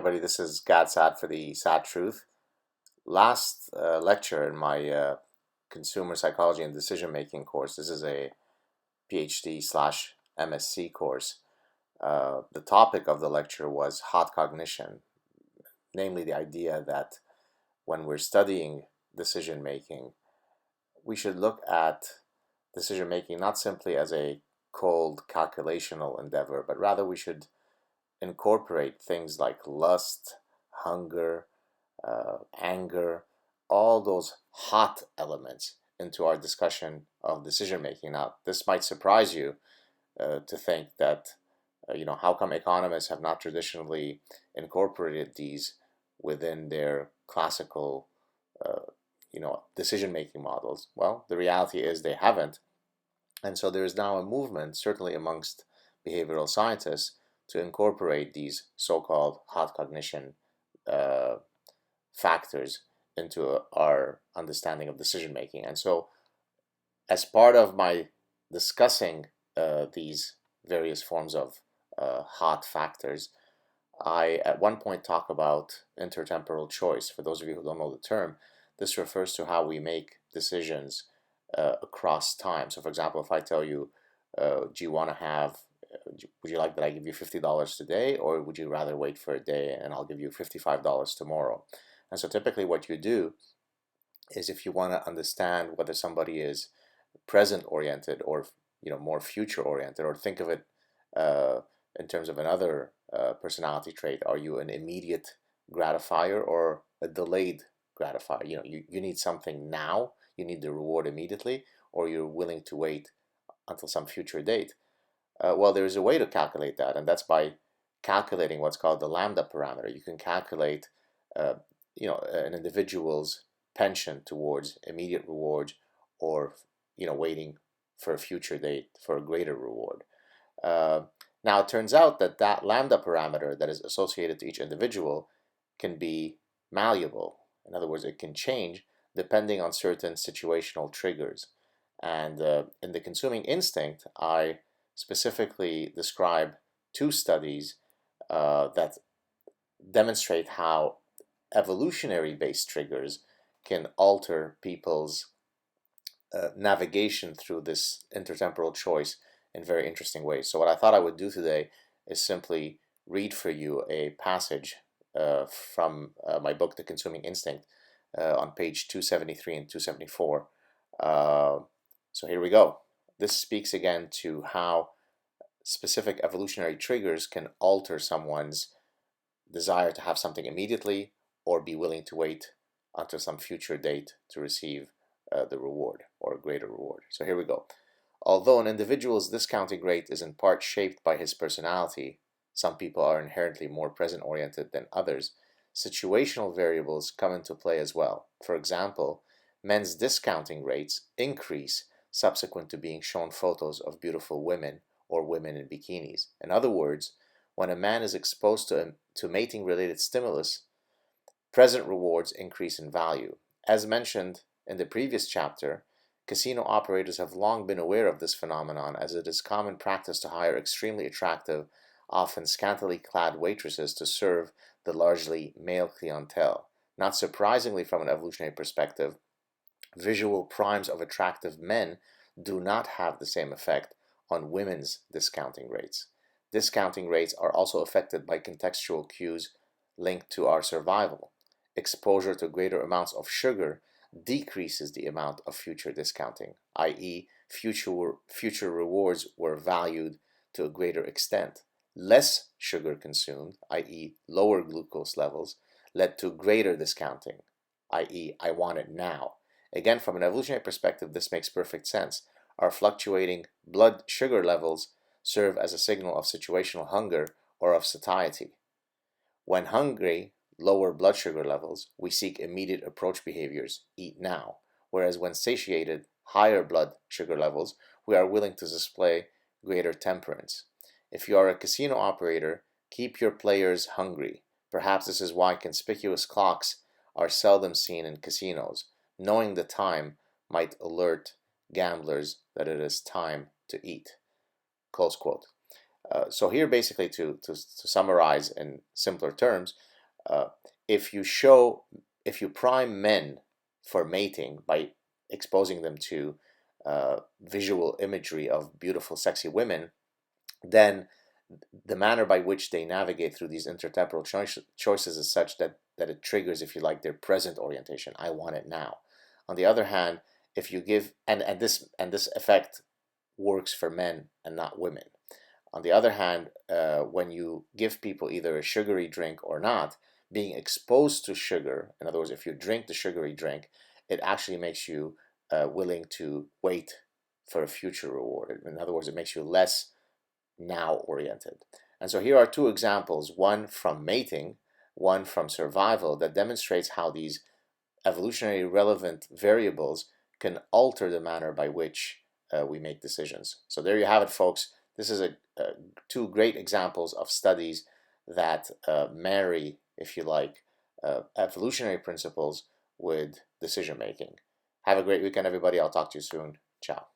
everybody. This is Saad for the Sad Truth. Last lecture in my consumer psychology and decision making course. This is a PhD slash MSc course. The topic of the lecture was hot cognition, namely the idea that when we're studying decision making, we should look at decision making not simply as a cold calculational endeavor, but rather we should incorporate things like lust, hunger, anger, all those hot elements into our discussion of decision making. Now, this might surprise you to think that, how come economists have not traditionally incorporated these within their classical, decision making models? Well, the reality is they haven't. And so there is now a movement, certainly amongst behavioral scientists, to incorporate these so-called hot cognition factors into our understanding of decision making. And so, as part of my discussing these various forms of hot factors, I at one point talk about intertemporal choice. For those of you who don't know the term, this refers to how we make decisions across time. So, for example, if I tell you, do you want to have would you like that I give you $50 today, or would you rather wait for a day and I'll give you $55 tomorrow? And so typically what you do is, if you want to understand whether somebody is present oriented or more future oriented, or think of it in terms of another personality trait, are you an immediate gratifier or a delayed gratifier? You need something now, you need the reward immediately, or you're willing to wait until some future date. Well, there is a way to calculate that, and that's by calculating what's called the lambda parameter. You can calculate, an individual's penchant towards immediate reward, or waiting for a future date for a greater reward. Now, it turns out that that lambda parameter that is associated to each individual can be malleable. In other words, it can change depending on certain situational triggers. And in the consuming instinct, I specifically describe two studies that demonstrate how evolutionary based triggers can alter people's navigation through this intertemporal choice in very interesting ways. So what I thought I would do today is simply read for you a passage from my book, The Consuming Instinct, on page 273 and 274. So here we go. This speaks again to how specific evolutionary triggers can alter someone's desire to have something immediately, or be willing to wait until some future date to receive the reward or a greater reward. So here we go. Although an individual's discounting rate is in part shaped by his personality, some people are inherently more present-oriented than others, situational variables come into play as well. For example, men's discounting rates increase subsequent to being shown photos of beautiful women or women in bikinis. In other words, when a man is exposed to mating-related stimulus, present rewards increase in value. As mentioned in the previous chapter, casino operators have long been aware of this phenomenon, as it is common practice to hire extremely attractive, often scantily clad waitresses to serve the largely male clientele. Not surprisingly, from an evolutionary perspective, visual primes of attractive men do not have the same effect on women's discounting rates. Discounting rates are also affected by contextual cues linked to our survival. Exposure to greater amounts of sugar decreases the amount of future discounting, i.e., future rewards were valued to a greater extent. Less sugar consumed, i.e., lower glucose levels, led to greater discounting, i.e., I want it now. Again, from an evolutionary perspective, this makes perfect sense. Our fluctuating blood sugar levels serve as a signal of situational hunger or of satiety. When hungry, lower blood sugar levels, we seek immediate approach behaviors, eat now, whereas when satiated, higher blood sugar levels, we are willing to display greater temperance. If you are a casino operator, keep your players hungry. Perhaps this is why conspicuous clocks are seldom seen in casinos. Knowing the time might alert gamblers that it is time to eat. Close quote. So here, basically, to summarize in simpler terms, uh, if you prime men for mating by exposing them to visual imagery of beautiful, sexy women, then the manner by which they navigate through these intertemporal choices is such that it triggers, if you like, their present orientation. I want it now. On the other hand, if you give and this effect works for men and not women. On the other hand, when you give people either a sugary drink or not, being exposed to sugar, in other words, if you drink the sugary drink, it actually makes you willing to wait for a future reward. In other words, it makes you less now oriented. And so here are two examples, one from mating, one from survival, that demonstrates how these evolutionary relevant variables can alter the manner by which we make decisions. So there you have it, folks. This is two great examples of studies that marry, if you like, evolutionary principles with decision making. Have a great weekend, everybody. I'll talk to you soon. Ciao.